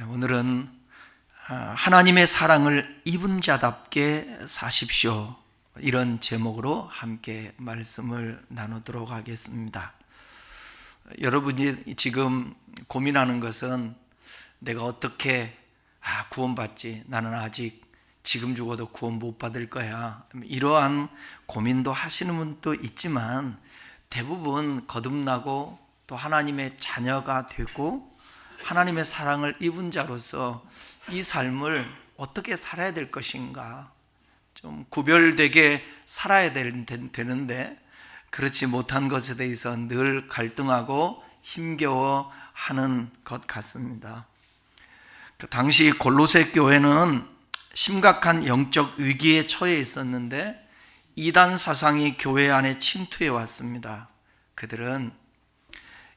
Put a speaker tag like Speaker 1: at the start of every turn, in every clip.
Speaker 1: 오늘은 하나님의 사랑을 입은 자답게 사십시오, 이런 제목으로 함께 말씀을 나누도록 하겠습니다. 여러분이 지금 고민하는 것은 내가 어떻게 구원받지? 나는 아직 지금 죽어도 구원 못 받을 거야. 이러한 고민도 하시는 분도 있지만 대부분 거듭나고 또 하나님의 자녀가 되고 하나님의 사랑을 입은 자로서 이 삶을 어떻게 살아야 될 것인가, 좀 구별되게 살아야 되는데 그렇지 못한 것에 대해서 늘 갈등하고 힘겨워하는 것 같습니다. 당시 골로새 교회는 심각한 영적 위기에 처해 있었는데 이단 사상이 교회 안에 침투해 왔습니다. 그들은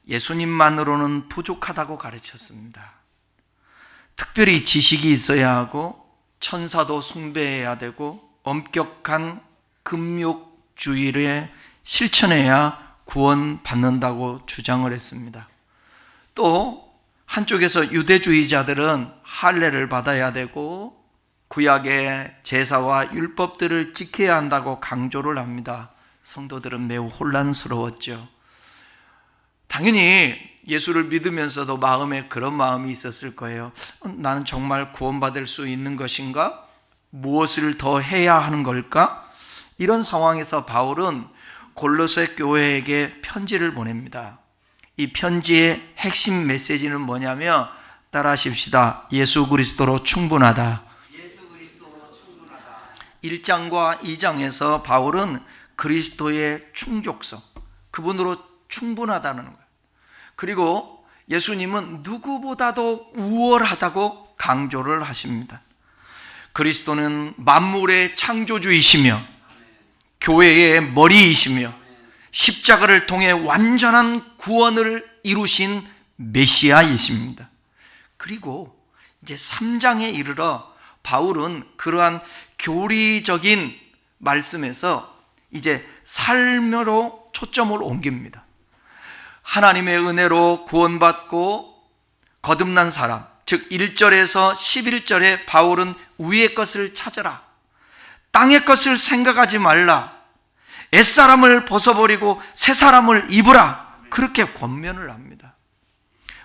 Speaker 1: 예수님만으로는 부족하다고 가르쳤습니다. 특별히 지식이 있어야 하고 천사도 숭배해야 되고 엄격한 금욕주의를 실천해야 구원받는다고 주장을 했습니다. 또 한쪽에서 유대주의자들은 할례를 받아야 되고 구약의 제사와 율법들을 지켜야 한다고 강조를 합니다. 성도들은 매우 혼란스러웠죠. 당연히 예수를 믿으면서도 마음에 그런 마음이 있었을 거예요. 나는 정말 구원받을 수 있는 것인가? 무엇을 더 해야 하는 걸까? 이런 상황에서 바울은 골로새 교회에게 편지를 보냅니다. 이 편지의 핵심 메시지는 뭐냐면 따라하십시다. 예수 그리스도로 충분하다. 1장과 2장에서 바울은 그리스도의 충족성, 그분으로 충분하다는 거예요. 그리고 예수님은 누구보다도 우월하다고 강조를 하십니다. 그리스도는 만물의 창조주이시며 교회의 머리이시며 십자가를 통해 완전한 구원을 이루신 메시아이십니다. 그리고 이제 3장에 이르러 바울은 그러한 교리적인 말씀에서 이제 삶으로 초점을 옮깁니다. 하나님의 은혜로 구원받고 거듭난 사람, 즉 1절에서 11절에 바울은 위의 것을 찾아라, 땅의 것을 생각하지 말라, 옛사람을 벗어버리고 새사람을 입으라, 그렇게 권면을 합니다.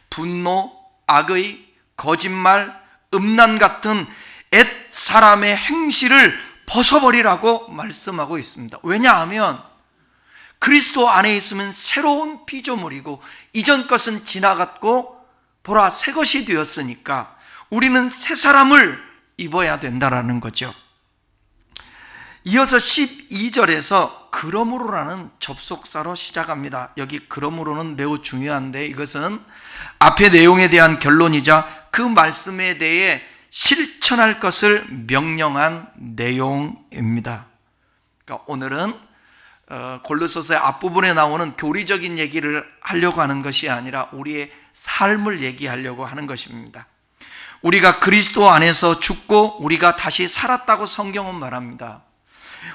Speaker 1: 분노, 악의, 거짓말, 음란 같은 옛사람의 행실을 벗어버리라고 말씀하고 있습니다. 왜냐하면 그리스도 안에 있으면 새로운 피조물이고 이전 것은 지나갔고 보라 새 것이 되었으니까 우리는 새 사람을 입어야 된다라는 거죠. 이어서 12절에서 그러므로라는 접속사로 시작합니다. 여기 그러므로는 매우 중요한데 이것은 앞의 내용에 대한 결론이자 그 말씀에 대해 실천할 것을 명령한 내용입니다. 그러니까 오늘은 골로새서의 앞부분에 나오는 교리적인 얘기를 하려고 하는 것이 아니라 우리의 삶을 얘기하려고 하는 것입니다. 우리가 그리스도 안에서 죽고 우리가 다시 살았다고 성경은 말합니다.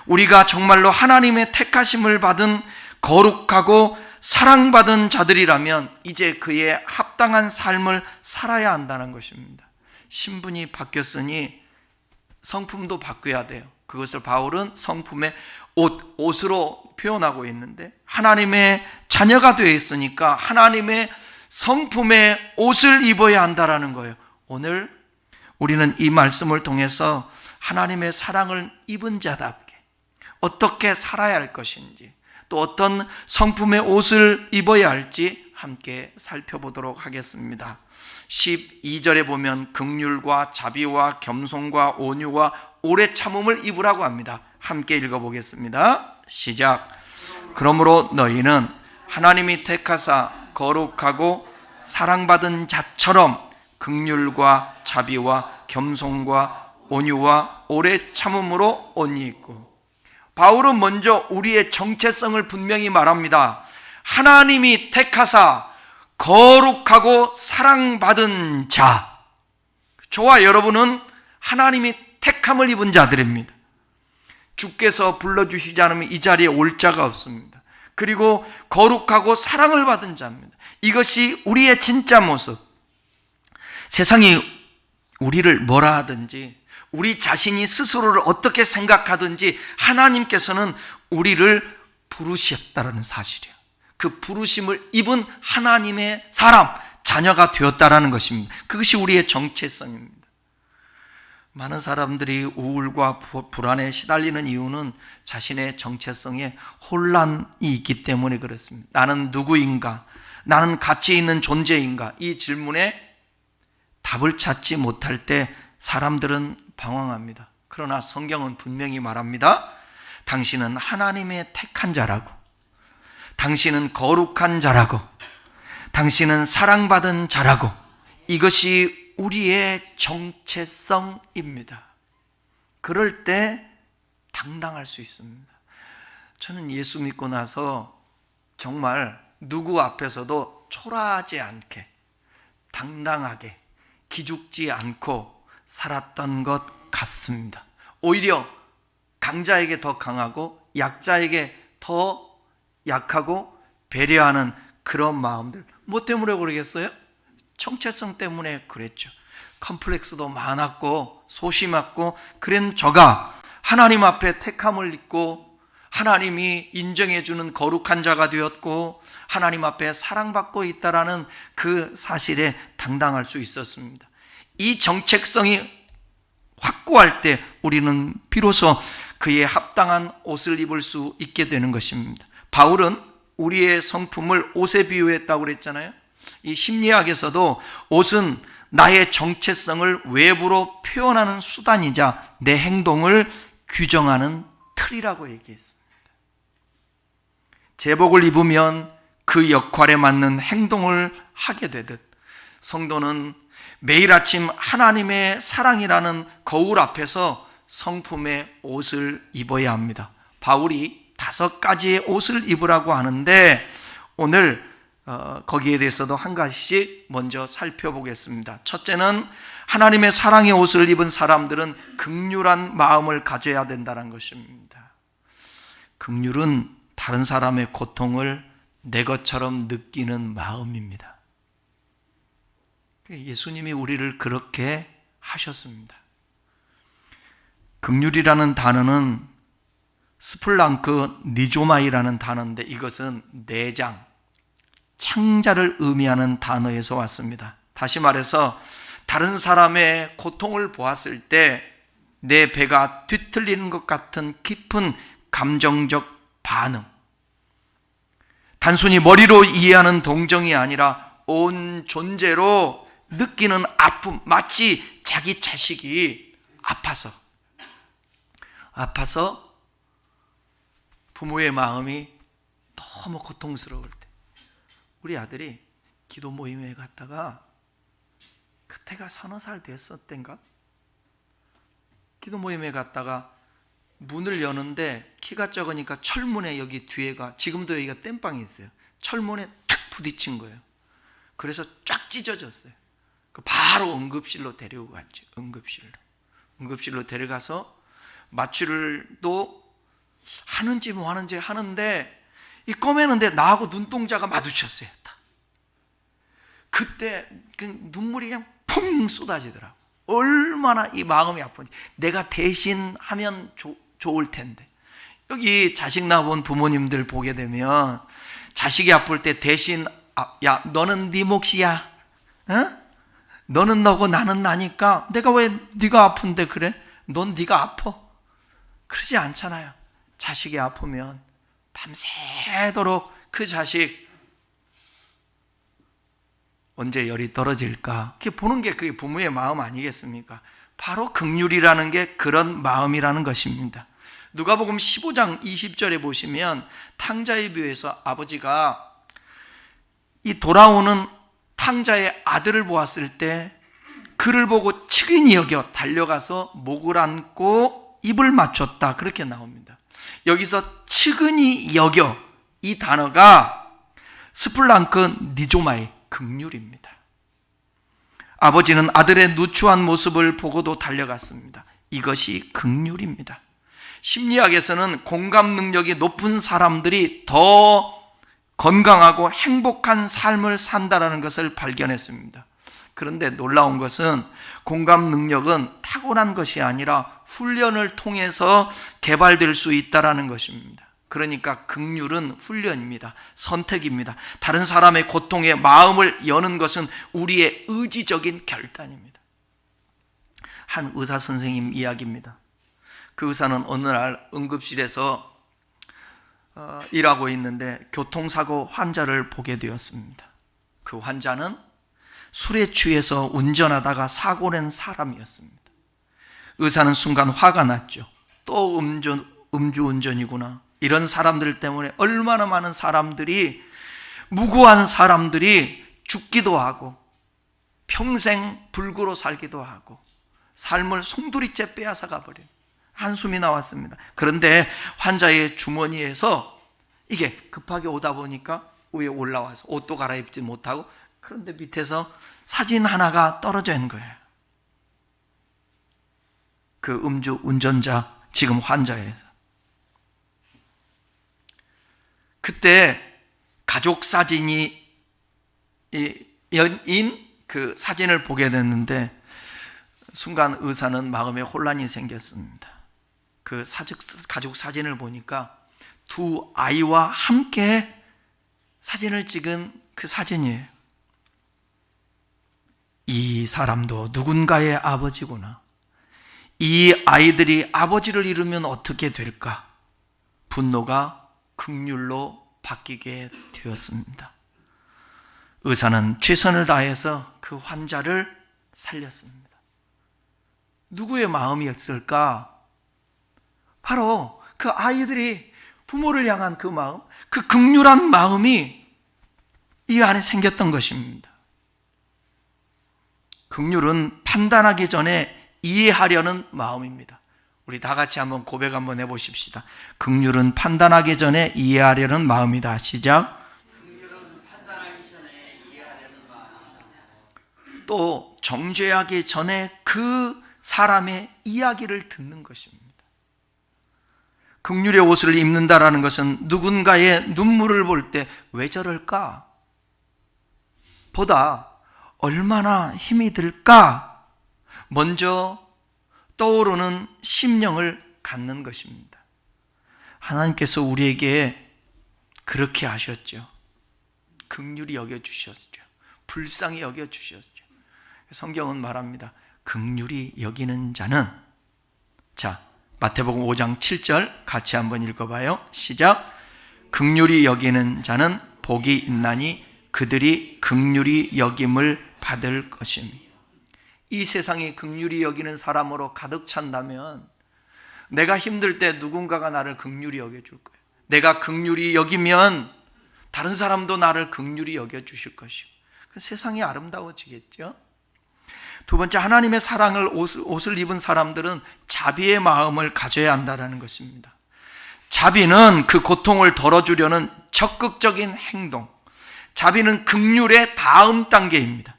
Speaker 1: 우리가 정말로 하나님의 택하심을 받은 거룩하고 사랑받은 자들이라면 이제 그에 합당한 삶을 살아야 한다는 것입니다. 신분이 바뀌었으니 성품도 바뀌어야 돼요. 그것을 바울은 성품의 옷으로 표현하고 있는데 하나님의 자녀가 되어 있으니까 하나님의 성품의 옷을 입어야 한다라는 거예요. 오늘 우리는 이 말씀을 통해서 하나님의 사랑을 입은 자답게 어떻게 살아야 할 것인지 또 어떤 성품의 옷을 입어야 할지 함께 살펴보도록 하겠습니다. 12절에 보면 긍휼과 자비와 겸손과 온유와 오래 참음을 입으라고 합니다. 함께 읽어보겠습니다. 시작. 그러므로 너희는 하나님이 택하사 거룩하고 사랑받은 자처럼 긍휼과 자비와 겸손과 온유와 오래 참음으로 옷 입고. 바울은 먼저 우리의 정체성을 분명히 말합니다. 하나님이 택하사 거룩하고 사랑받은 자. 저와 여러분은 하나님이 택함을 입은 자들입니다. 주께서 불러주시지 않으면 이 자리에 올 자가 없습니다. 그리고 거룩하고 사랑을 받은 자입니다. 이것이 우리의 진짜 모습. 세상이 우리를 뭐라 하든지, 우리 자신이 스스로를 어떻게 생각하든지 하나님께서는 우리를 부르셨다는 사실이에요. 그 부르심을 입은 하나님의 사람, 자녀가 되었다라는 것입니다. 그것이 우리의 정체성입니다. 많은 사람들이 우울과 불안에 시달리는 이유는 자신의 정체성에 혼란이 있기 때문에 그렇습니다. 나는 누구인가? 나는 가치 있는 존재인가? 이 질문에 답을 찾지 못할 때 사람들은 방황합니다. 그러나 성경은 분명히 말합니다. 당신은 하나님의 택한 자라고, 당신은 거룩한 자라고, 당신은 사랑받은 자라고, 이것이 우리의 정체성입니다. 그럴 때 당당할 수 있습니다. 저는 예수 믿고 나서 정말 누구 앞에서도 초라하지 않게, 당당하게, 기죽지 않고 살았던 것 같습니다. 오히려 강자에게 더 강하고 약자에게 더 약하고 배려하는 그런 마음들. 뭐 때문에 그러겠어요? 정체성 때문에 그랬죠. 컴플렉스도 많았고 소심했고, 그런 저가 하나님 앞에 택함을 입고 하나님이 인정해 주는 거룩한 자가 되었고 하나님 앞에 사랑받고 있다라는 그 사실에 당당할 수 있었습니다. 이 정체성이 확고할 때 우리는 비로소 그에 합당한 옷을 입을 수 있게 되는 것입니다. 바울은 우리의 성품을 옷에 비유했다고 그랬잖아요. 이 심리학에서도 옷은 나의 정체성을 외부로 표현하는 수단이자 내 행동을 규정하는 틀이라고 얘기했습니다. 제복을 입으면 그 역할에 맞는 행동을 하게 되듯, 성도는 매일 아침 하나님의 사랑이라는 거울 앞에서 성품의 옷을 입어야 합니다. 바울이 5가지의 옷을 입으라고 하는데 오늘 거기에 대해서도 한 가지씩 먼저 살펴보겠습니다. 첫째는 하나님의 사랑의 옷을 입은 사람들은 긍휼한 마음을 가져야 된다는 것입니다. 긍휼은 다른 사람의 고통을 내 것처럼 느끼는 마음입니다. 예수님이 우리를 그렇게 하셨습니다. 긍휼이라는 단어는 스플랑크 니조마이라는 단어인데 이것은 내장, 창자를 의미하는 단어에서 왔습니다. 다시 말해서 다른 사람의 고통을 보았을 때 내 배가 뒤틀리는 것 같은 깊은 감정적 반응, 단순히 머리로 이해하는 동정이 아니라 온 존재로 느끼는 아픔, 마치 자기 자식이 아파서 부모의 마음이 너무 고통스러울 때, 우리 아들이 기도 모임에 갔다가 그때가 서너 살 됐었던가, 기도 모임에 갔다가 문을 여는데 키가 적으니까 철문에 여기 뒤에가, 지금도 여기가 땜빵이 있어요. 철문에 탁 부딪힌 거예요. 그래서 쫙 찢어졌어요. 바로 응급실로 데리고 갔죠. 응급실로 데려가서 마취를도 하는지 뭐 하는지 하는데 이 꺼매는데 나하고 눈동자가 마주쳤어요. 그때 눈물이 그냥 풍 쏟아지더라고. 얼마나 이 마음이 아픈지. 내가 대신 하면 좋을 텐데. 여기 자식 낳아본 부모님들 보게 되면 자식이 아플 때 대신 야 너는 네 몫이야, 너는 너고 나는 나니까 내가 왜 네가 아픈데 그래? 넌 네가 아파. 그러지 않잖아요. 자식이 아프면 밤새도록 그 자식 언제 열이 떨어질까 이렇게 보는 게 그게 부모의 마음 아니겠습니까? 바로 긍휼이라는 게 그런 마음이라는 것입니다. 누가복음 15장 20절에 보시면 탕자의 묘에서 아버지가 이 돌아오는 탕자의 아들을 보았을 때 그를 보고 측은히 여겨 달려가서 목을 안고 입을 맞췄다, 그렇게 나옵니다. 여기서 측은히 여겨, 이 단어가 스플랑크 니조마이, 긍휼입니다. 아버지는 아들의 누추한 모습을 보고도 달려갔습니다. 이것이 긍휼입니다. 심리학에서는 공감 능력이 높은 사람들이 더 건강하고 행복한 삶을 산다는 것을 발견했습니다. 그런데 놀라운 것은 공감 능력은 타고난 것이 아니라 훈련을 통해서 개발될 수 있다는 것입니다. 그러니까 긍휼은 훈련입니다. 선택입니다. 다른 사람의 고통에 마음을 여는 것은 우리의 의지적인 결단입니다. 한 의사 선생님 이야기입니다. 그 의사는 어느 날 응급실에서 일하고 있는데 교통사고 환자를 보게 되었습니다. 그 환자는 술에 취해서 운전하다가 사고낸 사람이었습니다. 의사는 순간 화가 났죠. 또 음주운전이구나. 이런 사람들 때문에 얼마나 많은 사람들이, 무고한 사람들이 죽기도 하고 평생 불구로 살기도 하고 삶을 송두리째 빼앗아가 버려요. 한숨이 나왔습니다. 그런데 환자의 주머니에서 이게 급하게 오다 보니까 위에 올라와서 옷도 갈아입지 못하고, 그런데 밑에서 사진 하나가 떨어져 있는 거예요. 그 음주 운전자, 지금 환자예요. 그때 가족 사진이 연인 그 사진을 보게 됐는데 순간 의사는 마음에 혼란이 생겼습니다. 그 가족 사진을 보니까 두 아이와 함께 사진을 찍은 그 사진이에요. 이 사람도 누군가의 아버지구나. 이 아이들이 아버지를 잃으면 어떻게 될까? 분노가 긍휼로 바뀌게 되었습니다. 의사는 최선을 다해서 그 환자를 살렸습니다. 누구의 마음이었을까? 바로 그 아이들이 부모를 향한 그 마음, 그 긍휼한 마음이 이 안에 생겼던 것입니다. 긍휼은 판단하기 전에 이해하려는 마음입니다. 우리 다 같이 한번 고백 한번 해보십시다. 긍휼은 판단하기 전에 이해하려는 마음이다. 시작. 긍휼은 판단하기 전에 이해하려는 마음이다. 또 정죄하기 전에 그 사람의 이야기를 듣는 것입니다. 긍휼의 옷을 입는다라는 것은 누군가의 눈물을 볼 때 왜 저럴까? 보다 얼마나 힘이 들까? 먼저 떠오르는 심령을 갖는 것입니다. 하나님께서 우리에게 그렇게 하셨죠. 긍휼히 여겨주셨죠. 불쌍히 여겨주셨죠. 성경은 말합니다. 긍휼히 여기는 자는, 자, 마태복음 5장 7절 같이 한번 읽어봐요. 시작. 긍휼히 여기는 자는 복이 있나니 그들이 긍휼히 여김을 받을 것이니. 이 세상이 긍휼히 여기는 사람으로 가득 찬다면 내가 힘들 때 누군가가 나를 긍휼히 여겨줄 거예요. 내가 긍휼히 여기면 다른 사람도 나를 긍휼히 여겨주실 것이고 세상이 아름다워지겠죠. 두 번째, 하나님의 사랑을 옷을 입은 사람들은 자비의 마음을 가져야 한다는 것입니다. 자비는 그 고통을 덜어주려는 적극적인 행동, 자비는 긍휼의 다음 단계입니다.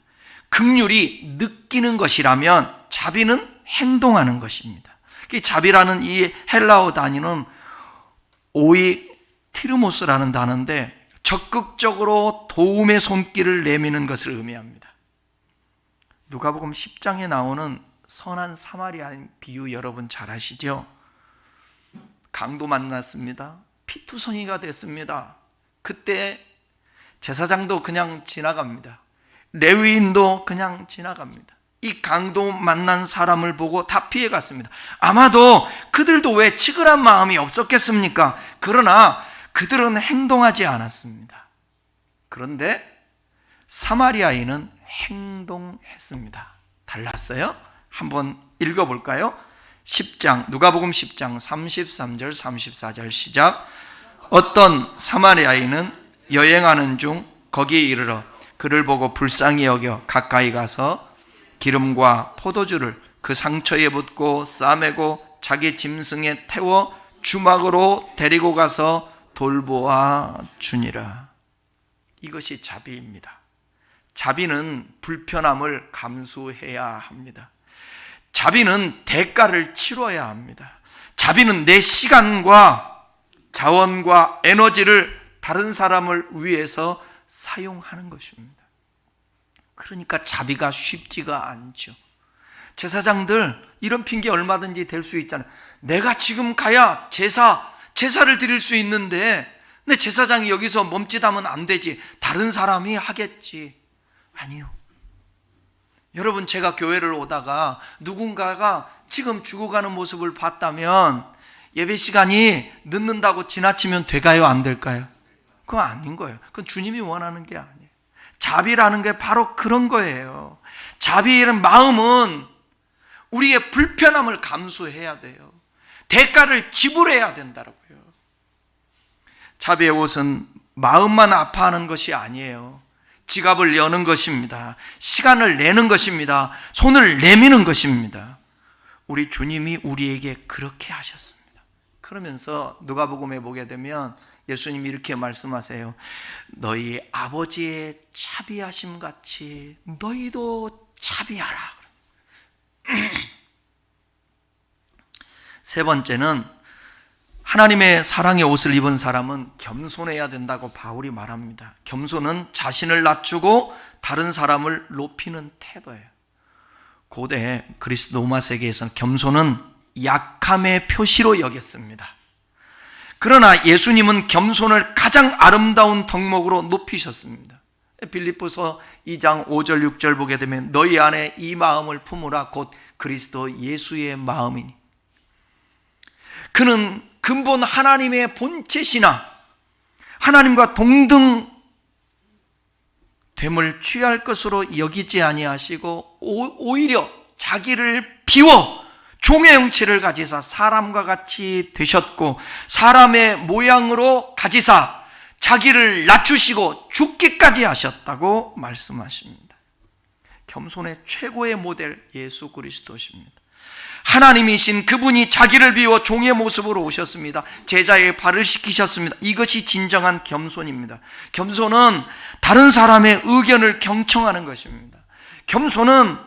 Speaker 1: 긍휼이 느끼는 것이라면 자비는 행동하는 것입니다. 자비라는 이 헬라어 단위는 오이티르모스라는 단어인데 적극적으로 도움의 손길을 내미는 것을 의미합니다. 누가복음 10장에 나오는 선한 사마리아인 비유 여러분 잘 아시죠? 강도 만났습니다. 피투성이가 됐습니다. 그때 제사장도 그냥 지나갑니다. 레위인도 그냥 지나갑니다. 이 강도 만난 사람을 보고 다 피해갔습니다. 아마도 그들도 왜 치근한 마음이 없었겠습니까? 그러나 그들은 행동하지 않았습니다. 그런데 사마리아인은 행동했습니다. 달랐어요? 한번 읽어볼까요? 10장, 누가복음 10장 33절 34절 시작. 어떤 사마리아인은 여행하는 중 거기에 이르러 그를 보고 불쌍히 여겨 가까이 가서 기름과 포도주를 그 상처에 붓고 싸매고 자기 짐승에 태워 주막으로 데리고 가서 돌보아 주니라. 이것이 자비입니다. 자비는 불편함을 감수해야 합니다. 자비는 대가를 치러야 합니다. 자비는 내 시간과 자원과 에너지를 다른 사람을 위해서 사용하는 것입니다. 그러니까 자비가 쉽지가 않죠. 제사장들 이런 핑계 얼마든지 댈 수 있잖아요. 내가 지금 가야 제사를 드릴 수 있는데 근데 제사장이 여기서 멈칫하면 안 되지. 다른 사람이 하겠지. 아니요. 여러분, 제가 교회를 오다가 누군가가 지금 죽어가는 모습을 봤다면 예배 시간이 늦는다고 지나치면 될까요? 안 될까요? 그건 아닌 거예요. 그건 주님이 원하는 게 아니에요. 자비라는 게 바로 그런 거예요. 자비라는 마음은 우리의 불편함을 감수해야 돼요. 대가를 지불해야 된다고요. 자비의 옷은 마음만 아파하는 것이 아니에요. 지갑을 여는 것입니다. 시간을 내는 것입니다. 손을 내미는 것입니다. 우리 주님이 우리에게 그렇게 하셨습니다. 그러면서 누가복음에 보게 되면 예수님이 이렇게 말씀하세요. 너희 아버지의 자비하심 같이 너희도 자비하라. 세 번째는 하나님의 사랑의 옷을 입은 사람은 겸손해야 된다고 바울이 말합니다. 겸손은 자신을 낮추고 다른 사람을 높이는 태도예요. 고대 그리스 로마 세계에서는 겸손은 약함의 표시로 여겼습니다. 그러나 예수님은 겸손을 가장 아름다운 덕목으로 높이셨습니다. 빌립보서 2장 5절 6절 보게 되면 너희 안에 이 마음을 품으라 곧 그리스도 예수의 마음이니. 그는 근본 하나님의 본체시나 하나님과 동등됨을 취할 것으로 여기지 아니하시고 오히려 자기를 비워 종의 형체를 가지사 사람과 같이 되셨고 사람의 모양으로 가지사 자기를 낮추시고 죽기까지 하셨다고 말씀하십니다. 겸손의 최고의 모델 예수 그리스도십니다. 하나님이신 그분이 자기를 비워 종의 모습으로 오셨습니다. 제자의 발을 씻기셨습니다. 이것이 진정한 겸손입니다. 겸손은 다른 사람의 의견을 경청하는 것입니다. 겸손은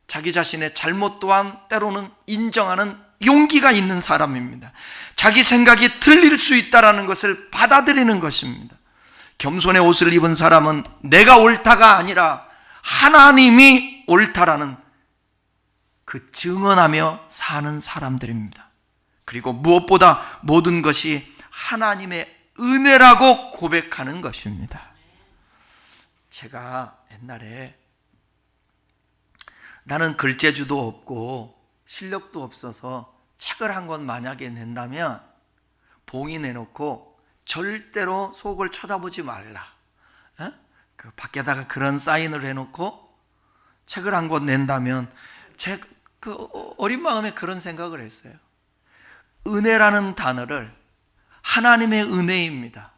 Speaker 1: 자기 자신의 잘못 또한 때로는 인정하는 용기가 있는 사람입니다. 자기 생각이 틀릴 수 있다는 것을 받아들이는 것입니다. 겸손의 옷을 입은 사람은 내가 옳다가 아니라 하나님이 옳다라는 그 증언하며 사는 사람들입니다. 그리고 무엇보다 모든 것이 하나님의 은혜라고 고백하는 것입니다. 제가 옛날에 나는 글재주도 없고 실력도 없어서 책을 한 권 만약에 낸다면 봉이 내놓고 절대로 속을 쳐다보지 말라. 그 밖에다가 그런 사인을 해놓고 책을 한 권 낸다면 그 어린 마음에 그런 생각을 했어요. 은혜라는 단어를 하나님의 은혜입니다.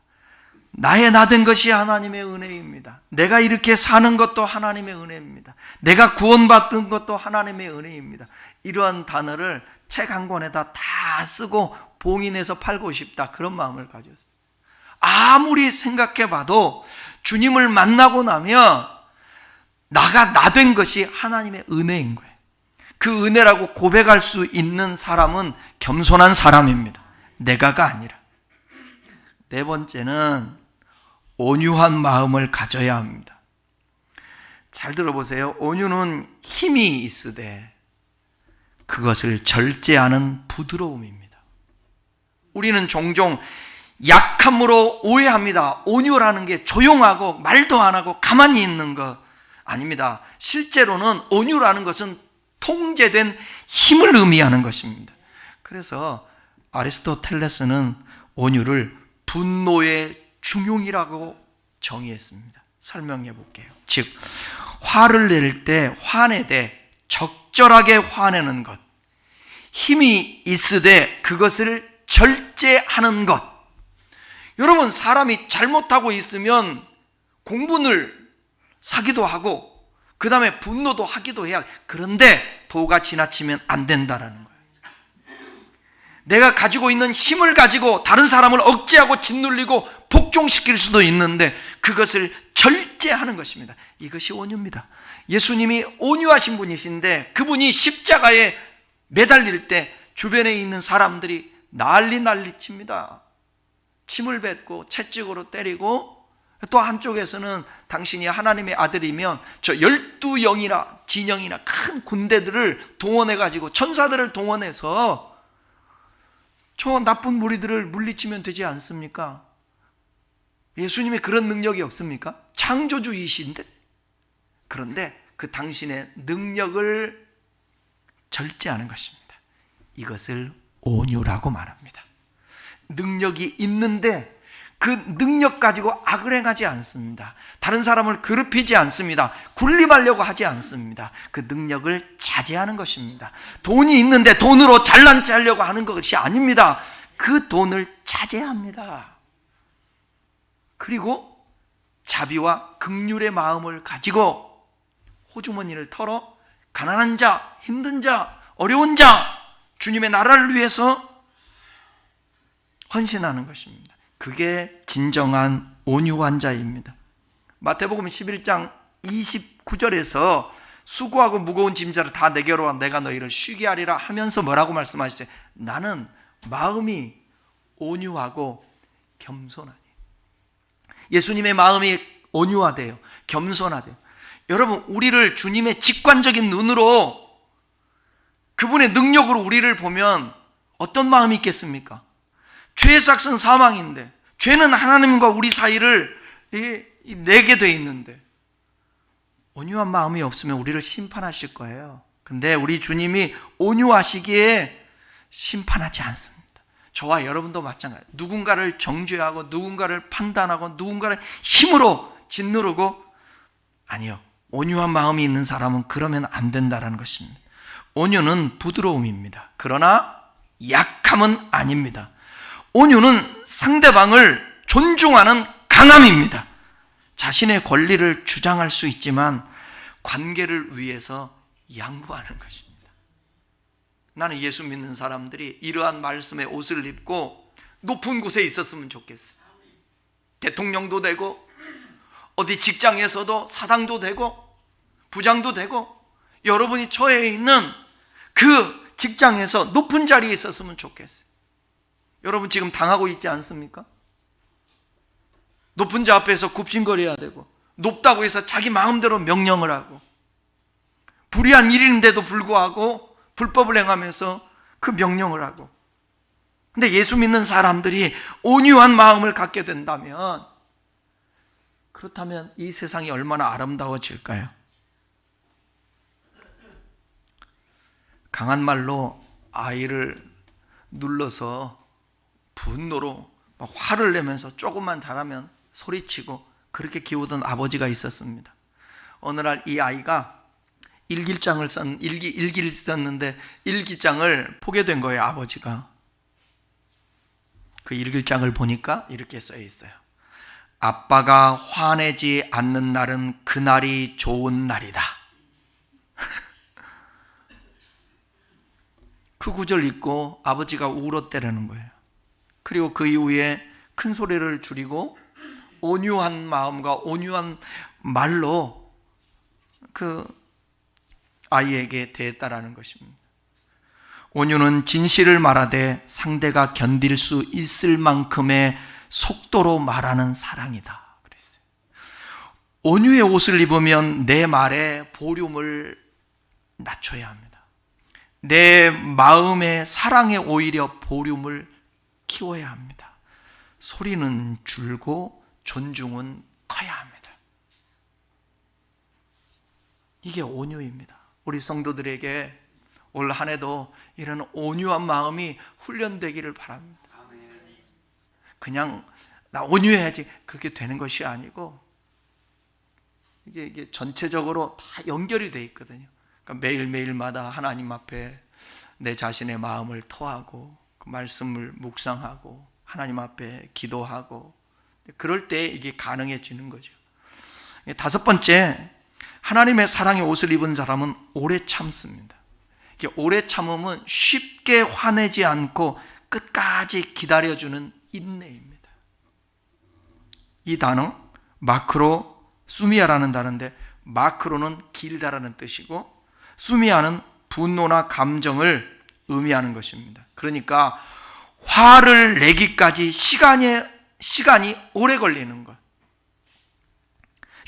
Speaker 1: 나의 나된 것이 하나님의 은혜입니다. 내가 이렇게 사는 것도 하나님의 은혜입니다. 내가 구원받은 것도 하나님의 은혜입니다. 이러한 단어를 책 한 권에다 다 쓰고 봉인해서 팔고 싶다, 그런 마음을 가졌어요. 아무리 생각해봐도 주님을 만나고 나면 나가 나된 것이 하나님의 은혜인 거예요. 그 은혜라고 고백할 수 있는 사람은 겸손한 사람입니다. 내가가 아니라. 네 번째는 온유한 마음을 가져야 합니다. 잘 들어보세요. 온유는 힘이 있으되 그것을 절제하는 부드러움입니다. 우리는 종종 약함으로 오해합니다. 온유라는 게 조용하고 말도 안 하고 가만히 있는 것 아닙니다. 실제로는 온유라는 것은 통제된 힘을 의미하는 것입니다. 그래서 아리스토텔레스는 온유를 분노의 중용이라고 정의했습니다. 설명해 볼게요. 즉, 화를 낼 때 화내되 적절하게 화내는 것, 힘이 있으되 그것을 절제하는 것. 여러분, 사람이 잘못하고 있으면 공분을 사기도 하고 그 다음에 분노도 하기도 해야. 그런데 도가 지나치면 안 된다라는 거예요. 내가 가지고 있는 힘을 가지고 다른 사람을 억제하고 짓눌리고 복종시킬 수도 있는데 그것을 절제하는 것입니다. 이것이 온유입니다. 예수님이 온유하신 분이신데 그분이 십자가에 매달릴 때 주변에 있는 사람들이 난리 칩니다. 침을 뱉고 채찍으로 때리고 또 한쪽에서는 당신이 하나님의 아들이면 저 12영이나 진영이나 큰 군대들을 동원해가지고 천사들을 동원해서 저 나쁜 무리들을 물리치면 되지 않습니까? 예수님이 그런 능력이 없습니까? 창조주이신데. 그런데 그 당신의 능력을 절제하는 것입니다. 이것을 온유라고 말합니다. 능력이 있는데 그 능력 가지고 악을 행하지 않습니다. 다른 사람을 괴롭히지 않습니다. 군림하려고 하지 않습니다. 그 능력을 자제하는 것입니다. 돈이 있는데 돈으로 잘난 체 하려고 하는 것이 아닙니다. 그 돈을 자제합니다. 그리고 자비와 긍휼의 마음을 가지고 호주머니를 털어 가난한 자, 힘든 자, 어려운 자, 주님의 나라를 위해서 헌신하는 것입니다. 그게 진정한 온유한 자입니다. 마태복음 11장 29절에서 수고하고 무거운 짐자를 다 내게로 와 내가 너희를 쉬게 하리라 하면서 뭐라고 말씀하시죠? 나는 마음이 온유하고 겸손하니. 예수님의 마음이 온유하대요. 겸손하대요. 여러분, 우리를 주님의 직관적인 눈으로 그분의 능력으로 우리를 보면 어떤 마음이 있겠습니까? 죄의 삭은 사망인데, 죄는 하나님과 우리 사이를 내게 돼 있는데 온유한 마음이 없으면 우리를 심판하실 거예요. 근데 우리 주님이 온유하시기에 심판하지 않습니다. 저와 여러분도 마찬가지. 누군가를 정죄하고 누군가를 판단하고 누군가를 힘으로 짓누르고, 아니요, 온유한 마음이 있는 사람은 그러면 안 된다는 것입니다. 온유는 부드러움입니다. 그러나 약함은 아닙니다. 온유는 상대방을 존중하는 강함입니다. 자신의 권리를 주장할 수 있지만 관계를 위해서 양보하는 것입니다. 나는 예수 믿는 사람들이 이러한 말씀의 옷을 입고 높은 곳에 있었으면 좋겠어요. 대통령도 되고 어디 직장에서도 사장도 되고 부장도 되고 여러분이 처해 있는 그 직장에서 높은 자리에 있었으면 좋겠어요. 여러분 지금 당하고 있지 않습니까? 높은 자 앞에서 굽신거려야 되고, 높다고 해서 자기 마음대로 명령을 하고, 불의한 일인데도 불구하고 불법을 행하면서 그 명령을 하고. 근데 예수 믿는 사람들이 온유한 마음을 갖게 된다면, 그렇다면 이 세상이 얼마나 아름다워질까요? 강한 말로 아이를 눌러서 분노로 막 화를 내면서 조금만 잘하면 소리치고 그렇게 키우던 아버지가 있었습니다. 어느 날 이 아이가 일기를 썼는데 일기장을 보게 된 거예요. 아버지가 그 일기장을 보니까 이렇게 써 있어요. 아빠가 화내지 않는 날은 그날이 좋은 날이다. 그 구절 읽고 아버지가 울었대라는 거예요. 그리고 그 이후에 큰 소리를 줄이고 온유한 마음과 온유한 말로 그 아이에게 대했다라는 것입니다. 온유는 진실을 말하되 상대가 견딜 수 있을 만큼의 속도로 말하는 사랑이다 그랬어요. 온유의 옷을 입으면 내 말에 볼륨을 낮춰야 합니다. 내 마음의 사랑에 오히려 볼륨을 키워야 합니다. 소리는 줄고 존중은 커야 합니다. 이게 온유입니다. 우리 성도들에게 올 한 해도 이런 온유한 마음이 훈련되기를 바랍니다. 그냥 나 온유해야지 그렇게 되는 것이 아니고 이게 전체적으로 다 연결이 돼 있거든요. 그러니까 매일매일마다 하나님 앞에 내 자신의 마음을 토하고 그 말씀을 묵상하고 하나님 앞에 기도하고, 그럴 때 이게 가능해지는 거죠. 다섯 번째, 하나님의 사랑의 옷을 입은 사람은 오래 참습니다. 오래 참음은 쉽게 화내지 않고 끝까지 기다려주는 인내입니다. 이 단어 마크로 수미아라는 단어인데, 마크로는 길다라는 뜻이고 수미아는 분노나 감정을 의미하는 것입니다. 그러니까 화를 내기까지 시간이 오래 걸리는 것,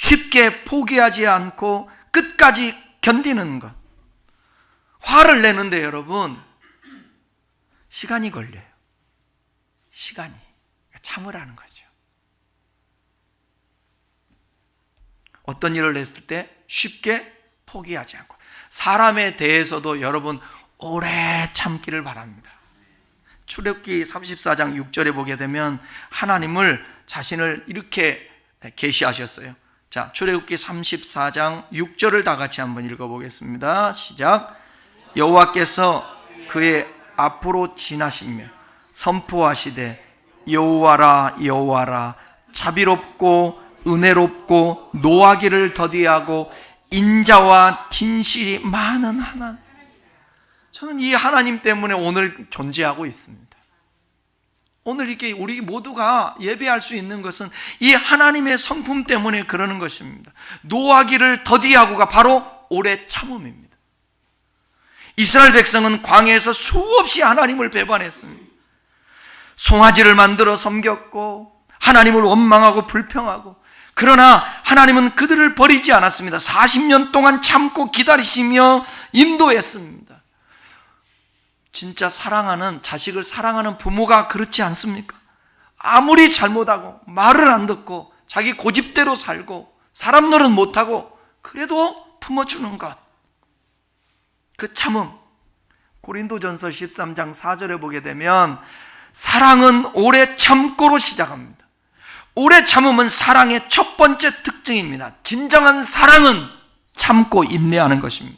Speaker 1: 쉽게 포기하지 않고 끝까지 견디는 것. 화를 내는데 여러분, 시간이 걸려요. 시간이. 참으라는 거죠. 어떤 일을 했을 때 쉽게 포기하지 않고, 사람에 대해서도 여러분 오래 참기를 바랍니다. 출애굽기 34장 6절에 보게 되면 하나님을 자신을 이렇게 계시하셨어요. 자, 출애굽기 34장 6절을 다 같이 한번 읽어보겠습니다. 시작. 여호와께서 그의 앞으로 지나시며 선포하시되 여호와라 여호와라 자비롭고 은혜롭고 노하기를 더디하고 인자와 진실이 많은 하나님. 저는 이 하나님 때문에 오늘 존재하고 있습니다. 오늘 이렇게 우리 모두가 예배할 수 있는 것은 이 하나님의 성품 때문에 그러는 것입니다. 노하기를 더디하고가 바로 오래 참음입니다. 이스라엘 백성은 광야에서 수없이 하나님을 배반했습니다. 송아지를 만들어 섬겼고 하나님을 원망하고 불평하고, 그러나 하나님은 그들을 버리지 않았습니다. 40년 동안 참고 기다리시며 인도했습니다. 진짜 사랑하는, 자식을 사랑하는 부모가 그렇지 않습니까? 아무리 잘못하고 말을 안 듣고 자기 고집대로 살고 사람 노릇 못하고 그래도 품어주는 것, 그 참음. 고린도전서 13장 4절에 보게 되면 사랑은 오래 참고로 시작합니다. 오래 참음은 사랑의 첫 번째 특징입니다. 진정한 사랑은 참고 인내하는 것입니다.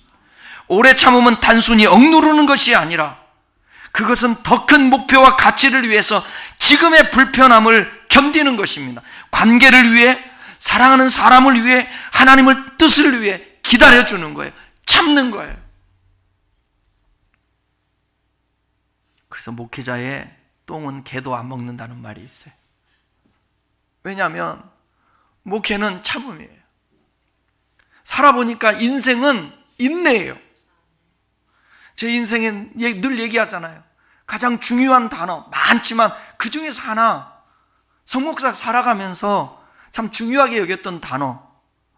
Speaker 1: 오래 참음은 단순히 억누르는 것이 아니라 그것은 더 큰 목표와 가치를 위해서 지금의 불편함을 견디는 것입니다. 관계를 위해, 사랑하는 사람을 위해, 하나님의 뜻을 위해 기다려주는 거예요. 참는 거예요. 그래서 목회자의 똥은 개도 안 먹는다는 말이 있어요. 왜냐하면 목회는 참음이에요. 살아보니까 인생은 인내예요. 제 인생엔 늘 얘기하잖아요. 가장 중요한 단어 많지만 그 중에서 하나, 성목사 살아가면서 참 중요하게 여겼던 단어,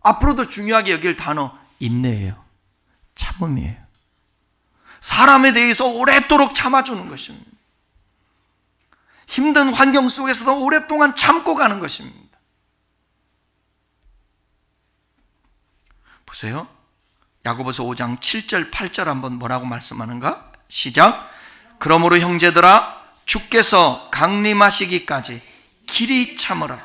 Speaker 1: 앞으로도 중요하게 여길 단어, 인내예요. 참음이에요. 사람에 대해서 오랫도록 참아주는 것입니다. 힘든 환경 속에서도 오랫동안 참고 가는 것입니다. 보세요. 야고보서 5장 7절 8절 한번 뭐라고 말씀하는가? 시작. 그러므로 형제들아, 주께서 강림하시기까지 길이 참으라.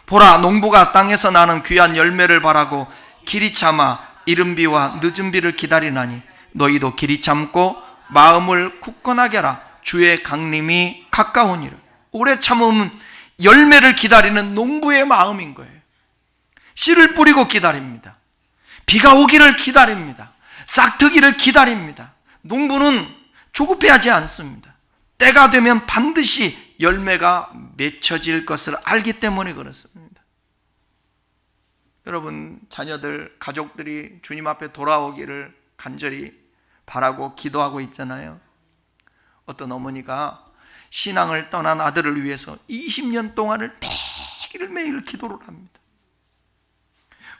Speaker 1: 보라, 농부가 땅에서 나는 귀한 열매를 바라고 길이 참아 이른 비와 늦은 비를 기다리나니 너희도 길이 참고 마음을 굳건하게 하라. 주의 강림이 가까우니라. 오래 참음은 열매를 기다리는 농부의 마음인 거예요. 씨를 뿌리고 기다립니다. 비가 오기를 기다립니다. 싹트기를 기다립니다. 농부는 조급해하지 않습니다. 때가 되면 반드시 열매가 맺혀질 것을 알기 때문에 그렇습니다. 여러분, 자녀들, 가족들이 주님 앞에 돌아오기를 간절히 바라고 기도하고 있잖아요. 어떤 어머니가 신앙을 떠난 아들을 위해서 20년 동안을 매일매일 기도를 합니다.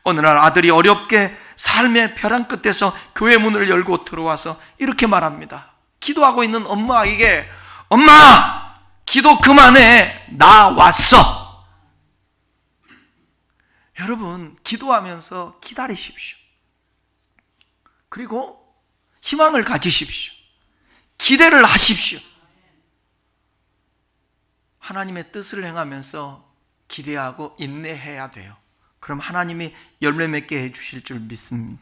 Speaker 1: 어느 날 아들이 어렵게 삶의 벼랑 끝에서 교회 문을 열고 들어와서 이렇게 말합니다. 기도하고 있는 엄마에게, 엄마! 기도 그만해! 나 왔어! 여러분, 기도하면서 기다리십시오. 그리고 희망을 가지십시오. 기대를 하십시오. 하나님의 뜻을 행하면서 기대하고 인내해야 돼요. 그럼 하나님이 열매 맺게 해주실 줄 믿습니다.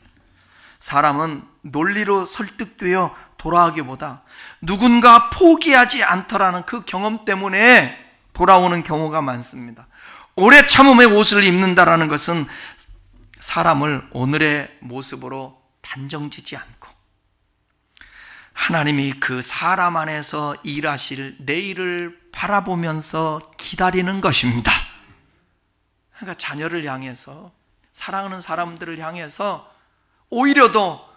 Speaker 1: 사람은 논리로 설득되어 돌아가기보다 누군가 포기하지 않더라는 그 경험 때문에 돌아오는 경우가 많습니다. 오래 참음의 옷을 입는다라는 것은 사람을 오늘의 모습으로 단정지지 않고 하나님이 그 사람 안에서 일하실 내일을 바라보면서 기다리는 것입니다. 그러니까 자녀를 향해서, 사랑하는 사람들을 향해서 오히려 더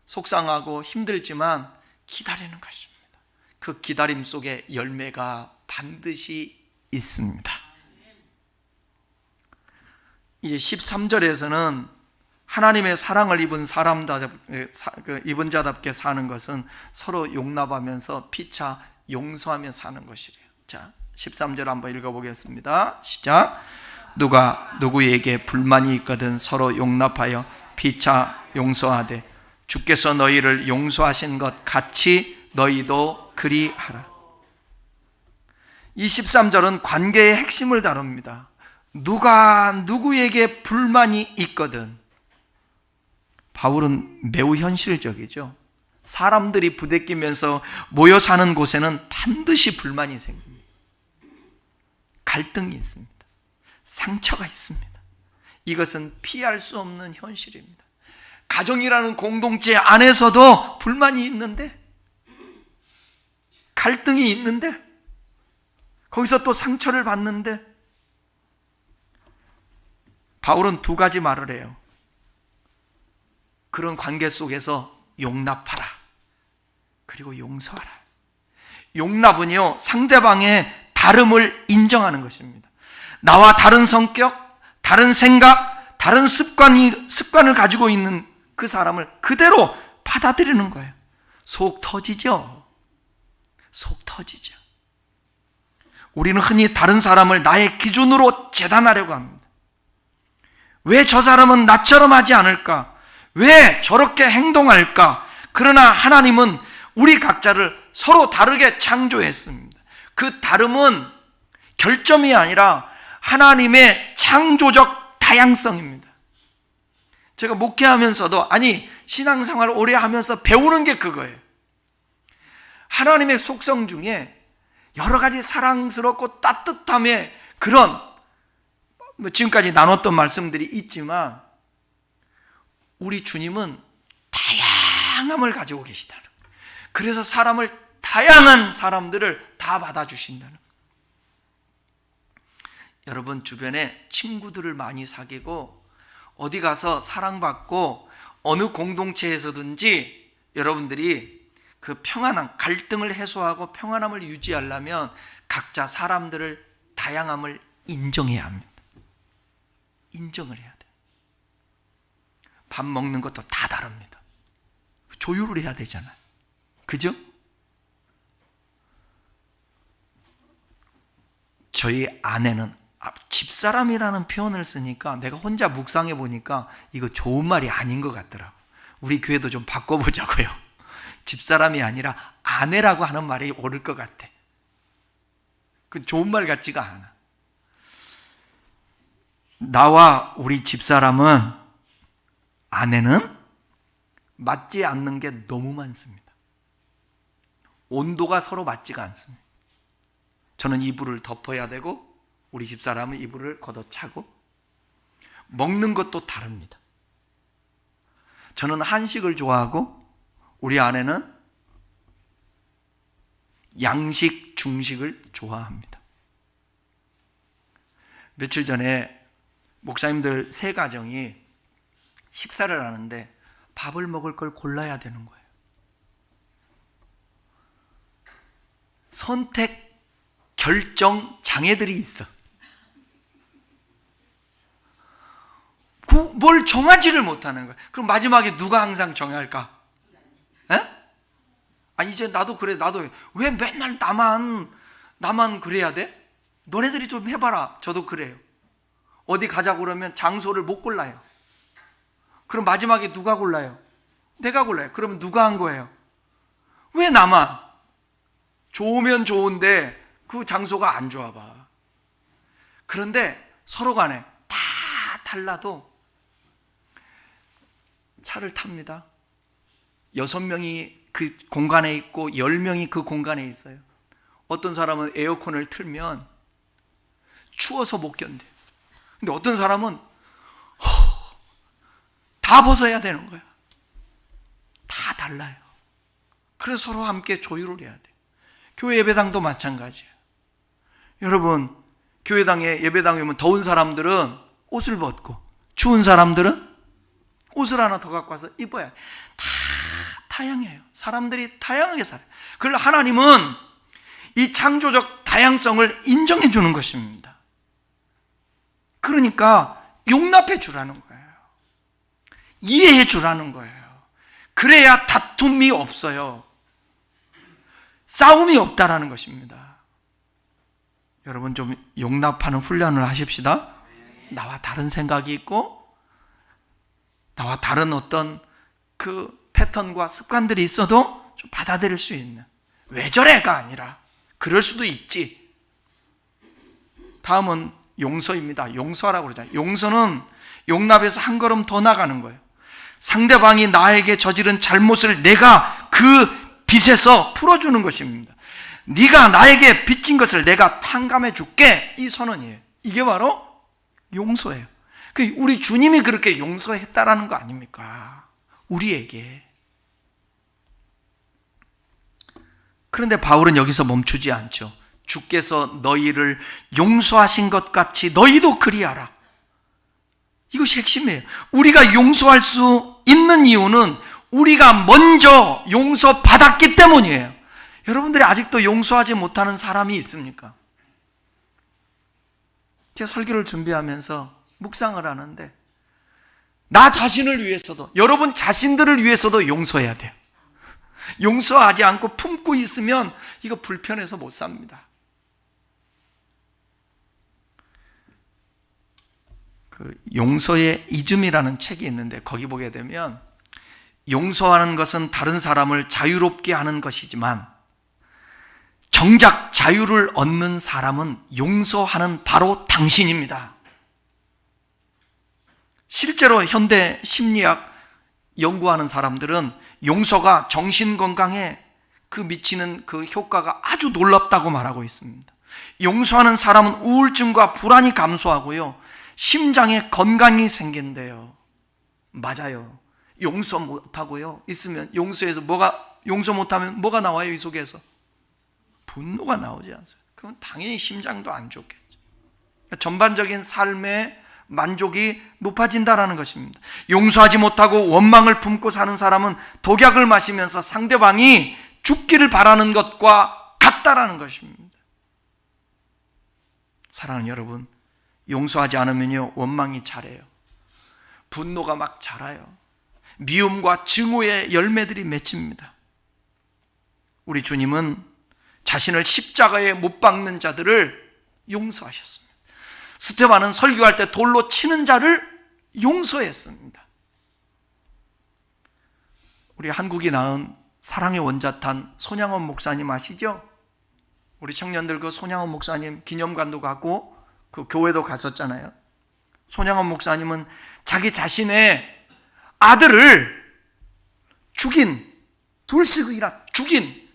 Speaker 1: 속상하고 힘들지만 기다리는 것입니다. 그 기다림 속에 열매가 반드시 있습니다. 이제 13절에서는 하나님의 사랑을 입은 입은 자답게 사는 것은 서로 용납하면서 피차 용서하며 사는 것이래요. 자, 13절 한번 읽어보겠습니다. 시작. 누가 누구에게 불만이 있거든 서로 용납하여 피차 용서하되 주께서 너희를 용서하신 것 같이 너희도 그리하라. 이 13절은 관계의 핵심을 다룹니다. 누가 누구에게 불만이 있거든. 바울은 매우 현실적이죠. 사람들이 부대끼면서 모여 사는 곳에는 반드시 불만이 생깁니다. 갈등이 있습니다. 상처가 있습니다. 이것은 피할 수 없는 현실입니다. 가정이라는 공동체 안에서도 불만이 있는데, 갈등이 있는데, 거기서 또 상처를 받는데, 바울은 두 가지 말을 해요. 그런 관계 속에서 용납하라. 그리고 용서하라. 용납은요, 상대방의 다름을 인정하는 것입니다. 나와 다른 성격, 다른 생각, 다른 습관을 가지고 있는 그 사람을 그대로 받아들이는 거예요. 속 터지죠? 속 터지죠. 우리는 흔히 다른 사람을 나의 기준으로 재단하려고 합니다. 왜 저 사람은 나처럼 하지 않을까? 왜 저렇게 행동할까? 그러나 하나님은 우리 각자를 서로 다르게 창조했습니다. 그 다름은 결점이 아니라 하나님의 창조적 다양성입니다. 제가 목회하면서도, 신앙생활 오래 하면서 배우는 게 그거예요. 하나님의 속성 중에 여러 가지 사랑스럽고 따뜻함의 그런, 지금까지 나눴던 말씀들이 있지만, 우리 주님은 다양함을 가지고 계시다는 거예요. 그래서 다양한 사람들을 다 받아주신다는 거예요. 여러분 주변에 친구들을 많이 사귀고 어디 가서 사랑받고 어느 공동체에서든지 여러분들이 그 평안함, 갈등을 해소하고 평안함을 유지하려면 각자 사람들을 다양함을 인정해야 합니다. 인정을 해야 돼요. 밥 먹는 것도 다 다릅니다. 조율을 해야 되잖아요. 그죠? 저희 아내는 집사람이라는 표현을 쓰니까 내가 혼자 묵상해 보니까 이거 좋은 말이 아닌 것 같더라고. 우리 교회도 좀 바꿔보자고요. 집사람이 아니라 아내라고 하는 말이 옳을 것 같아. 그 좋은 말 같지가 않아. 나와 우리 집사람은, 아내는 맞지 않는 게 너무 많습니다. 온도가 서로 맞지가 않습니다. 저는 이불을 덮어야 되고 우리 집사람은 이불을 걷어차고, 먹는 것도 다릅니다. 저는 한식을 좋아하고 우리 아내는 양식, 중식을 좋아합니다. 며칠 전에 목사님들 세 가정이 식사를 하는데 밥을 먹을 걸 골라야 되는 거예요. 선택, 결정 장애들이 있어. 뭘 정하지를 못하는 거야. 그럼 마지막에 누가 항상 정할까? 이제 나도 그래. 나도 왜 맨날 나만 그래야 돼? 너네들이 좀 해봐라. 저도 그래요. 어디 가자고 그러면 장소를 못 골라요. 그럼 마지막에 누가 골라요? 내가 골라요. 그러면 누가 한 거예요? 왜 나만? 좋으면 좋은데 그 장소가 안 좋아 봐. 그런데 서로 간에 다 달라도 차를 탑니다. 6명이 그 공간에 있고 10명이 그 공간에 있어요. 어떤 사람은 에어컨을 틀면 추워서 못 견뎌. 근데 어떤 사람은 다 벗어야 되는 거야. 다 달라요. 그래서 서로 함께 조율을 해야 돼. 교회 예배당도 마찬가지예요. 여러분, 교회당에 예배당에 오면 더운 사람들은 옷을 벗고, 추운 사람들은 옷을 하나 더 갖고 와서 입어야 돼. 다 다양해요. 사람들이 다양하게 살아요. 그걸 하나님은 이 창조적 다양성을 인정해 주는 것입니다. 그러니까 용납해 주라는 거예요. 이해해 주라는 거예요. 그래야 다툼이 없어요. 싸움이 없다라는 것입니다. 여러분 좀 용납하는 훈련을 하십시다. 나와 다른 생각이 있고 나와 다른 어떤 그 패턴과 습관들이 있어도 좀 받아들일 수 있는, 왜 저래가 아니라 그럴 수도 있지. 다음은 용서입니다. 용서하라고 그러잖아요. 용서는 용납에서 한 걸음 더 나가는 거예요. 상대방이 나에게 저지른 잘못을 내가 그 빚에서 풀어주는 것입니다. 네가 나에게 빚진 것을 내가 탕감해 줄게, 이 선언이에요. 이게 바로 용서예요. 우리 주님이 그렇게 용서했다라는 거 아닙니까? 우리에게. 그런데 바울은 여기서 멈추지 않죠. 주께서 너희를 용서하신 것 같이 너희도 그리하라. 이것이 핵심이에요. 우리가 용서할 수 있는 이유는 우리가 먼저 용서받았기 때문이에요. 여러분들이 아직도 용서하지 못하는 사람이 있습니까? 제가 설교를 준비하면서 묵상을 하는데 나 자신을 위해서도, 여러분 자신들을 위해서도 용서해야 돼요. 용서하지 않고 품고 있으면 이거 불편해서 못 삽니다. 그 용서의 이즘이라는 책이 있는데 거기 보게 되면 용서하는 것은 다른 사람을 자유롭게 하는 것이지만 정작 자유를 얻는 사람은 용서하는 바로 당신입니다. 실제로 현대 심리학 연구하는 사람들은 용서가 정신건강에 그 미치는 그 효과가 아주 놀랍다고 말하고 있습니다. 용서하는 사람은 우울증과 불안이 감소하고요, 심장에 건강이 생긴대요. 맞아요. 용서 못하고요 있으면 용서 못하면 뭐가 나와요? 이 속에서 분노가 나오지 않습니까? 그럼 당연히 심장도 안 좋겠죠. 그러니까 전반적인 삶의 만족이 높아진다라는 것입니다. 용서하지 못하고 원망을 품고 사는 사람은 독약을 마시면서 상대방이 죽기를 바라는 것과 같다라는 것입니다. 사랑하는 여러분, 용서하지 않으면요 원망이 자라요. 분노가 막 자라요. 미움과 증오의 열매들이 맺힙니다. 우리 주님은 자신을 십자가에 못 박는 자들을 용서하셨습니다. 스테반은 설교할 때 돌로 치는 자를 용서했습니다. 우리 한국이 낳은 사랑의 원자탄 손양원 목사님 아시죠? 우리 청년들 그 손양원 목사님 기념관도 가고 그 교회도 갔었잖아요. 손양원 목사님은 자기 자신의 아들을 둘씩이나 죽인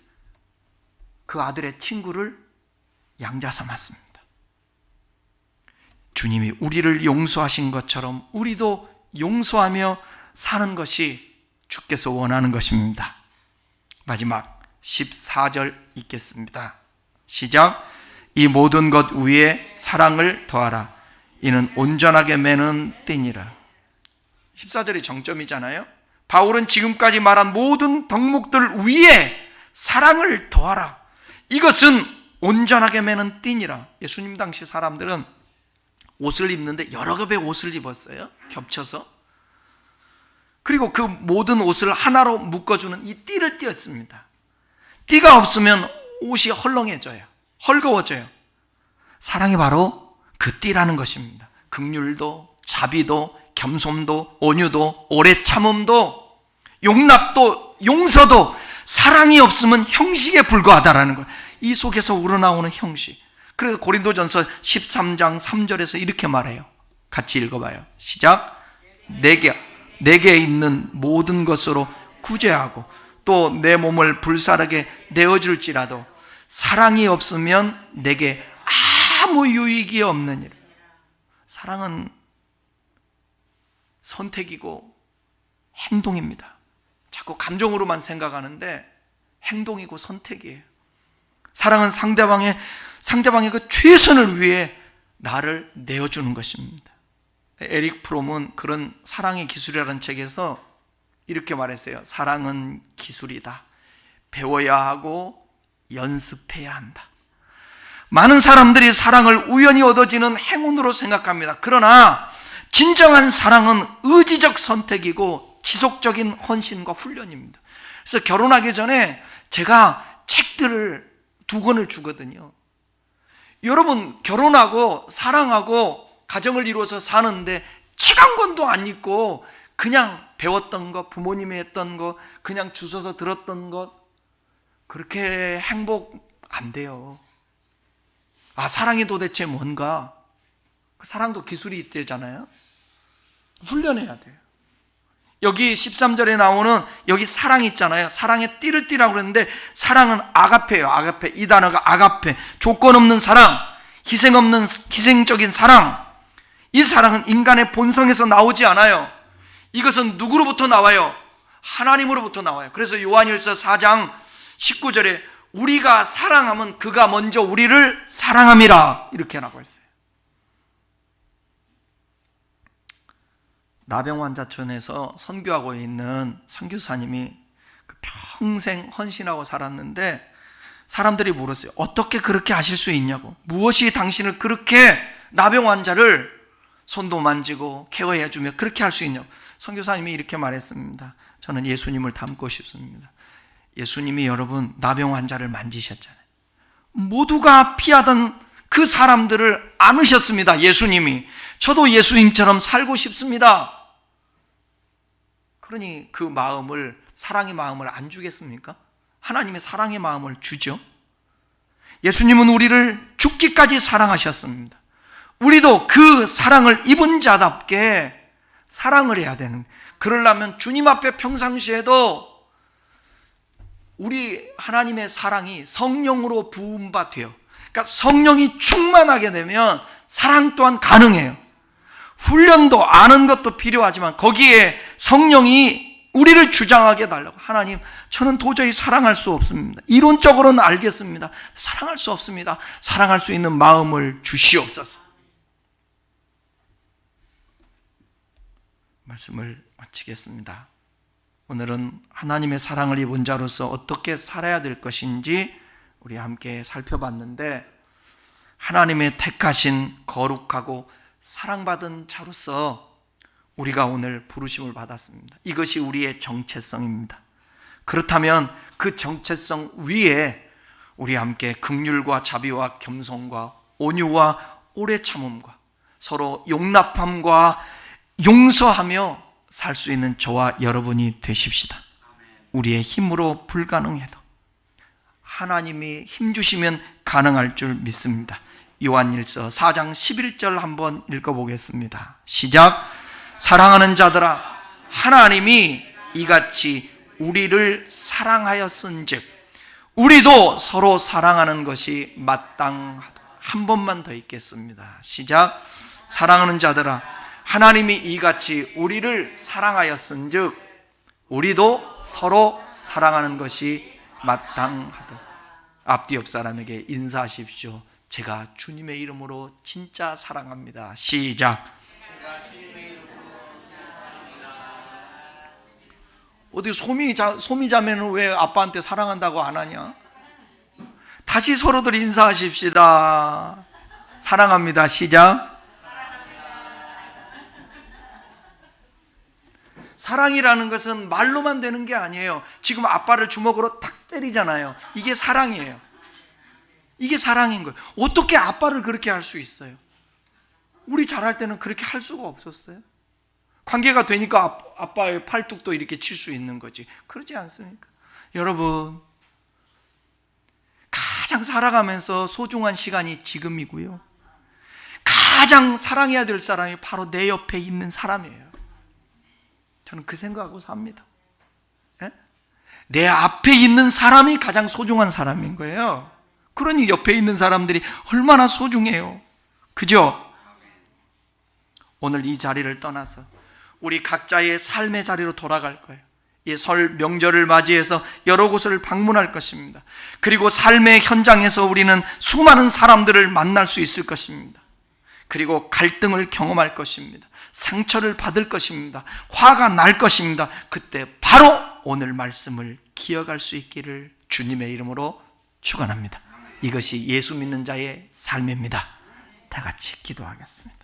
Speaker 1: 그 아들의 친구를 양자 삼았습니다. 주님이 우리를 용서하신 것처럼 우리도 용서하며 사는 것이 주께서 원하는 것입니다. 마지막 14절 읽겠습니다. 시작. 이 모든 것 위에 사랑을 더하라. 이는 온전하게 매는 띠니라. 14절이 정점이잖아요. 바울은 지금까지 말한 모든 덕목들 위에 사랑을 더하라. 이것은 온전하게 매는 띠니라. 예수님 당시 사람들은 옷을 입는데 여러 겹의 옷을 입었어요. 겹쳐서. 그리고 그 모든 옷을 하나로 묶어주는 이 띠를 띄었습니다. 띠가 없으면 옷이 헐렁해져요. 헐거워져요. 사랑이 바로 그 띠라는 것입니다. 긍휼도, 자비도, 겸손도, 온유도, 오래 참음도, 용납도, 용서도 사랑이 없으면 형식에 불과하다라는 거예요. 이 속에서 우러나오는 형식. 그래서 고린도전서 13장 3절에서 이렇게 말해요. 같이 읽어봐요. 시작. 내게 있는 모든 것으로 구제하고 또 내 몸을 불사르게 내어줄지라도 사랑이 없으면 내게 아무 유익이 없느니라. 사랑은 선택이고 행동입니다. 자꾸 감정으로만 생각하는데 행동이고 선택이에요. 사랑은 상대방의 그 최선을 위해 나를 내어주는 것입니다. 에릭 프롬은 그런 사랑의 기술이라는 책에서 이렇게 말했어요. 사랑은 기술이다. 배워야 하고 연습해야 한다. 많은 사람들이 사랑을 우연히 얻어지는 행운으로 생각합니다. 그러나 진정한 사랑은 의지적 선택이고 지속적인 헌신과 훈련입니다. 그래서 결혼하기 전에 제가 책들을 2권을 주거든요. 여러분, 결혼하고 사랑하고 가정을 이루어서 사는데 책 한 권도 안 읽고 그냥 배웠던 것, 부모님이 했던 것, 그냥 주워서 들었던 것, 그렇게 행복 안 돼요. 사랑이 도대체 뭔가? 그 사랑도 기술이 있대잖아요. 훈련해야 돼요. 여기 13절에 나오는 여기 사랑 있잖아요. 사랑에 띠를 띠라고 그랬는데, 사랑은 아가페예요. 아가페. 이 단어가 아가페. 조건 없는 사랑, 희생적인 사랑. 이 사랑은 인간의 본성에서 나오지 않아요. 이것은 누구로부터 나와요? 하나님으로부터 나와요. 그래서 요한일서 4장 19절에 우리가 사랑하면 그가 먼저 우리를 사랑함이라, 이렇게 나고 있어요. 나병환자촌에서 선교하고 있는 선교사님이 평생 헌신하고 살았는데, 사람들이 물었어요. 어떻게 그렇게 하실 수 있냐고. 무엇이 당신을 그렇게 나병 환자를 손도 만지고 케어해주며 그렇게 할 수 있냐고. 선교사님이 이렇게 말했습니다. 저는 예수님을 닮고 싶습니다. 예수님이 여러분 나병 환자를 만지셨잖아요. 모두가 피하던 그 사람들을 안으셨습니다. 예수님이. 저도 예수님처럼 살고 싶습니다. 그러니 그 마음을, 사랑의 마음을 안 주겠습니까? 하나님의 사랑의 마음을 주죠. 예수님은 우리를 죽기까지 사랑하셨습니다. 우리도 그 사랑을 입은 자답게 사랑을 해야 되는, 그러려면 주님 앞에 평상시에도 우리 하나님의 사랑이 성령으로 부음바 돼요. 그러니까 성령이 충만하게 되면 사랑 또한 가능해요. 훈련도 아는 것도 필요하지만 거기에 성령이 우리를 주장하게 해달라고. 하나님, 저는 도저히 사랑할 수 없습니다. 이론적으로는 알겠습니다. 사랑할 수 없습니다. 사랑할 수 있는 마음을 주시옵소서. 말씀을 마치겠습니다. 오늘은 하나님의 사랑을 입은 자로서 어떻게 살아야 될 것인지 우리 함께 살펴봤는데, 하나님의 택하신 거룩하고 사랑받은 자로서 우리가 오늘 부르심을 받았습니다. 이것이 우리의 정체성입니다. 그렇다면 그 정체성 위에 우리 함께 긍휼과 자비와 겸손과 온유와 오래 참음과 서로 용납함과 용서하며 살 수 있는 저와 여러분이 되십시다. 우리의 힘으로 불가능해도 하나님이 힘주시면 가능할 줄 믿습니다. 요한일서 4장 11절 한번 읽어보겠습니다. 시작. 사랑하는 자들아, 하나님이 이같이 우리를 사랑하였은즉 우리도 서로 사랑하는 것이 마땅하다. 한 번만 더 읽겠습니다. 시작. 사랑하는 자들아, 하나님이 이같이 우리를 사랑하였은즉 우리도 서로 사랑하는 것이 마땅하다. 앞뒤 옆 사람에게 인사하십시오. 제가 주님의 이름으로 진짜 사랑합니다. 시작. 어디 소미자매는 왜 아빠한테 사랑한다고 안 하냐? 다시 서로들 인사하십시다. 사랑합니다. 시작. 사랑이라는 것은 말로만 되는 게 아니에요. 지금 아빠를 주먹으로 탁 때리잖아요. 이게 사랑이에요. 이게 사랑인 거예요. 어떻게 아빠를 그렇게 할 수 있어요? 우리 잘할 때는 그렇게 할 수가 없었어요. 관계가 되니까 아빠의 팔뚝도 이렇게 칠 수 있는 거지. 그러지 않습니까? 여러분, 가장 살아가면서 소중한 시간이 지금이고요. 가장 사랑해야 될 사람이 바로 내 옆에 있는 사람이에요. 저는 그 생각하고 삽니다. 예? 내 앞에 있는 사람이 가장 소중한 사람인 거예요. 그러니 옆에 있는 사람들이 얼마나 소중해요. 그죠? 오늘 이 자리를 떠나서 우리 각자의 삶의 자리로 돌아갈 거예요. 이 설 명절을 맞이해서 여러 곳을 방문할 것입니다. 그리고 삶의 현장에서 우리는 수많은 사람들을 만날 수 있을 것입니다. 그리고 갈등을 경험할 것입니다. 상처를 받을 것입니다. 화가 날 것입니다. 그때 바로 오늘 말씀을 기억할 수 있기를 주님의 이름으로 축원합니다. 이것이 예수 믿는 자의 삶입니다. 다 같이 기도하겠습니다.